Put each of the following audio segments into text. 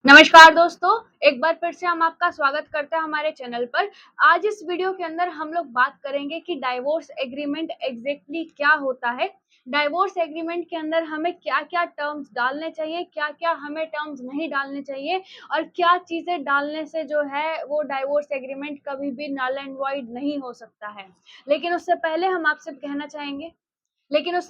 नमस्कार दोस्तों, एक बार फिर से हम आपका स्वागत करते हैं हमारे चैनल पर। आज इस वीडियो के अंदर हम लोग बात करेंगे कि डाइवोर्स एग्रीमेंट एग्जैक्टली क्या होता है। डाइवोर्स एग्रीमेंट के अंदर हमें क्या-क्या टर्म्स डालने चाहिए, क्या-क्या हमें टर्म्स नहीं डालने चाहिए और क्या चीज़ें डालने से जो है वो डाइवोर्स एग्रीमेंट कभी भी नल एंड वॉइड नहीं हो सकता है। लेकिन उससे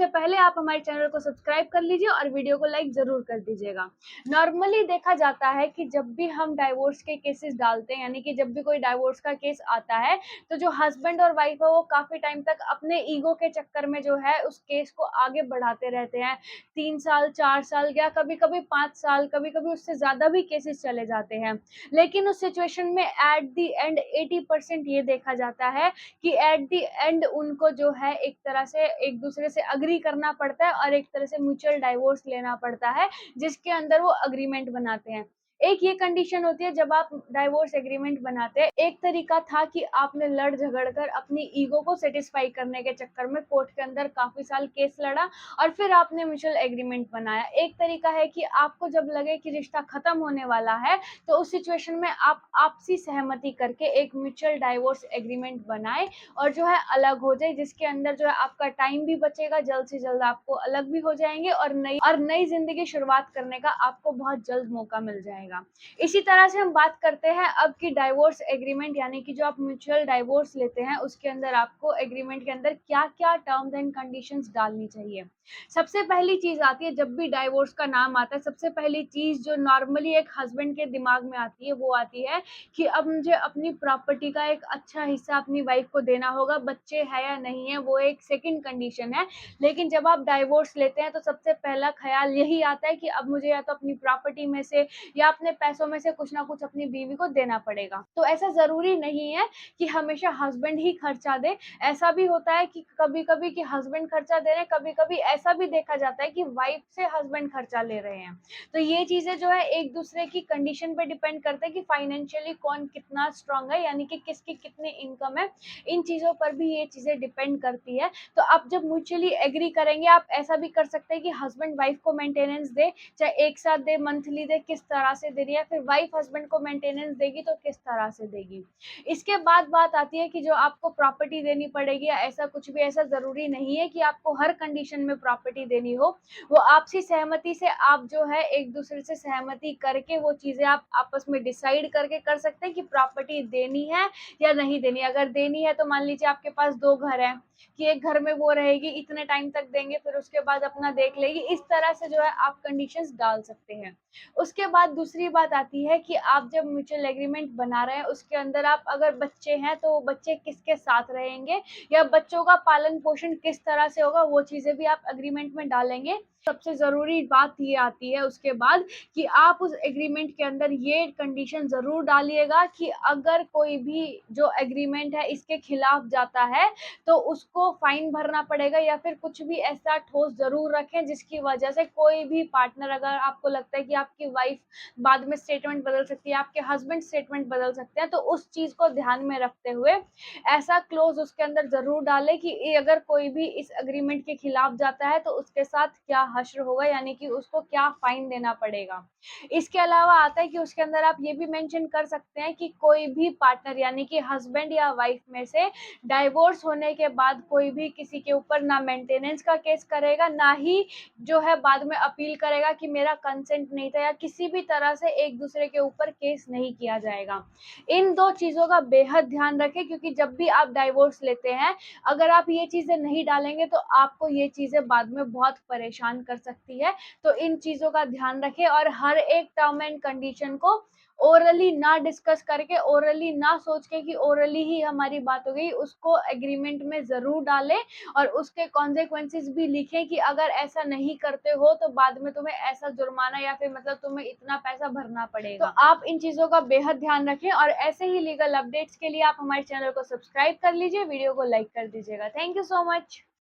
पहले आप हमारे चैनल को सब्सक्राइब कर लीजिए और वीडियो को लाइक ज़रूर कर दीजिएगा। नॉर्मली देखा जाता है कि जब भी हम डाइवोर्स के केसेस डालते हैं, यानी कि जब भी कोई डाइवोर्स का केस आता है, तो जो हस्बैंड और वाइफ है वो काफ़ी टाइम तक अपने ईगो के चक्कर में जो है उस केस को आगे बढ़ाते रहते हैं। 3 साल, 4 साल या कभी-कभी 5 साल, कभी-कभी उससे ज़्यादा भी केसेस चले जाते हैं। लेकिन उस सिचुएशन में एट द एंड 80% ये देखा जाता है कि एट द एंड उनको जो है एक तरह से एक दूसरे से अग्री करना पड़ता है और एक तरह से म्यूचुअल डाइवोर्स लेना पड़ता है, जिसके अंदर वो अग्रीमेंट बनाते हैं। एक ये कंडीशन होती है जब आप डाइवोर्स एग्रीमेंट बनाते हैं। एक तरीका था कि आपने लड़ झगड़ कर अपनी ईगो को सेटिस्फाई करने के चक्कर में कोर्ट के अंदर काफी साल केस लड़ा और फिर आपने म्यूचुअल एग्रीमेंट बनाया। एक तरीका है कि आपको जब लगे कि रिश्ता खत्म होने वाला है, तो उस सिचुएशन में आप आपसी सहमति करके एक म्यूचुअल डाइवोर्स एग्रीमेंट बनाए और जो है अलग हो जाए, जिसके अंदर जो है आपका टाइम भी बचेगा, जल्द से जल्द आपको अलग भी हो जाएंगे और नई जिंदगी शुरुआत करने का आपको बहुत जल्द मौका मिल जाएगा। इसी तरह से हम बात करते हैं अब की डाइवोर्स एग्रीमेंट, यानी कि जो आप म्यूचुअल डाइवोर्स लेते हैं उसके अंदर आपको एग्रीमेंट के अंदर क्या क्या टर्म्स एंड कंडीशंस डालनी चाहिए। सबसे पहली चीज आती है, जब भी डाइवोर्स का नाम आता है, सबसे पहली चीज जो नॉर्मली एक हस्बैंड के दिमाग में आती है वो आती है कि अब मुझे अपनी प्रॉपर्टी का एक अच्छा हिस्सा अपनी वाइफ को देना होगा। बच्चे हैं या नहीं है वो एक सेकंड कंडीशन है, लेकिन जब आप डाइवोर्स लेते हैं तो सबसे पहला ख्याल यही आता है कि अब मुझे या तो अपनी प्रॉपर्टी में से या अपने पैसों में से कुछ ना कुछ अपनी बीवी को देना पड़ेगा। तो ऐसा जरूरी नहीं है कि हमेशा हस्बैंड ही खर्चा दे। ऐसा भी होता है कि कभी कभी कि हस्बैंड खर्चा दे रहे हैं, कभी कभी ऐसा भी देखा जाता है कि वाइफ से हस्बैंड खर्चा ले रहे हैं। तो ये चीजें जो है एक दूसरे की कंडीशन पे डिपेंड करते हैं कि फाइनेंशियली कौन कितना स्ट्रांग है, यानी कि किसकी कितनी इनकम है। इन चीजों पर भी ये चीजें डिपेंड करती है। तो आप जब म्यूचुअली एग्री करेंगे, आप ऐसा भी कर सकते हैं कि हस्बैंड वाइफ को मेंटेनेंस दे, चाहे एक साथ दे, मंथली दे, किस तरह से दे रही है, फिर वाइफ हस्बैंड को मेंटेनेंस देगी तो किस तरह से देगी। इसके बाद बात आती है कि जो आपको प्रॉपर्टी देनी पड़ेगी या ऐसा कुछ भी, ऐसा जरूरी नहीं है कि आपको हर कंडीशन में प्रॉपर्टी देनी हो। वो आपसी सहमति से आप जो है एक दूसरे से सहमति करके वो चीजें आप आपस में डिसाइड करके कर सकते हैं कि प्रॉपर्टी देनी है या नहीं देनी। अगर देनी है तो मान लीजिए आपके पास 2 घर हैं, कि एक घर में वो रहेगी, इतने टाइम तक देंगे, फिर उसके बाद अपना देख लेगी। इस तरह से जो है आप कंडीशंस डाल सकते हैं। उसके बाद दूसरी बात आती है कि आप जब म्यूचुअल एग्रीमेंट बना रहे हैं उसके अंदर आप अगर बच्चे हैं तो वो बच्चे किसके साथ रहेंगे या बच्चों का पालन पोषण किस तरह से होगा, वो चीजें भी आप एग्रीमेंट में डालेंगे। सबसे जरूरी बात ये आती है उसके बाद कि आप उस एग्रीमेंट के अंदर ये कंडीशन जरूर डालिएगा कि अगर कोई भी जो एग्रीमेंट है इसके खिलाफ जाता है तो उसको फाइन भरना पड़ेगा, या फिर कुछ भी ऐसा ठोस जरूर रखें जिसकी वजह से कोई भी पार्टनर, अगर आपको लगता है कि आपकी वाइफ बाद में स्टेटमेंट बदल सकती है, आपके हस्बैंड स्टेटमेंट बदल सकते हैं, तो उस चीज को ध्यान में रखते हुए ऐसा क्लोज उसके अंदर जरूर डाले कि अगर कोई भी इस एग्रीमेंट के खिलाफ जाता है तो उसके साथ क्या हश्र होगा, यानी कि उसको क्या फाइन देना पड़ेगा। इसके अलावा आता है कि उसके अंदर आप ये भी मेंशन कर सकते हैं कि कोई भी पार्टनर, यानी कि हस्बैंड या वाइफ में से डाइवोर्स होने के बाद कोई भी किसी के ऊपर ना मेंटेनेंस का केस करेगा, ना ही जो है बाद में अपील करेगा कि मेरा कंसेंट नहीं था, या किसी भी तरह से एक दूसरे के ऊपर केस नहीं किया जाएगा। इन 2 चीजों का बेहद ध्यान रखें, क्योंकि जब भी आप डाइवोर्स लेते हैं, अगर आप ये चीजें नहीं डालेंगे तो आपको ये चीजें बाद में बहुत परेशान कर सकती है। तो इन चीजों का ध्यान रखें और हर एक टर्म एंड कंडीशन को ओरली ना डिस्कस करके, ओरली ना सोच के कि ओरली ही हमारी बात हो गई, उसको एग्रीमेंट में जरूर डालें और उसके कॉन्सिक्वेंसेस भी लिखें कि अगर ऐसा नहीं करते हो तो बाद में तुम्हें ऐसा जुर्माना या फिर मतलब तुम्हें इतना पैसा भरना पड़ेगा। तो आप इन चीजों का बेहद ध्यान रखें और ऐसे ही लीगल अपडेट्स के लिए आप हमारे चैनल को सब्सक्राइब कर लीजिए, वीडियो को लाइक कर दीजिएगा। Thank you so much.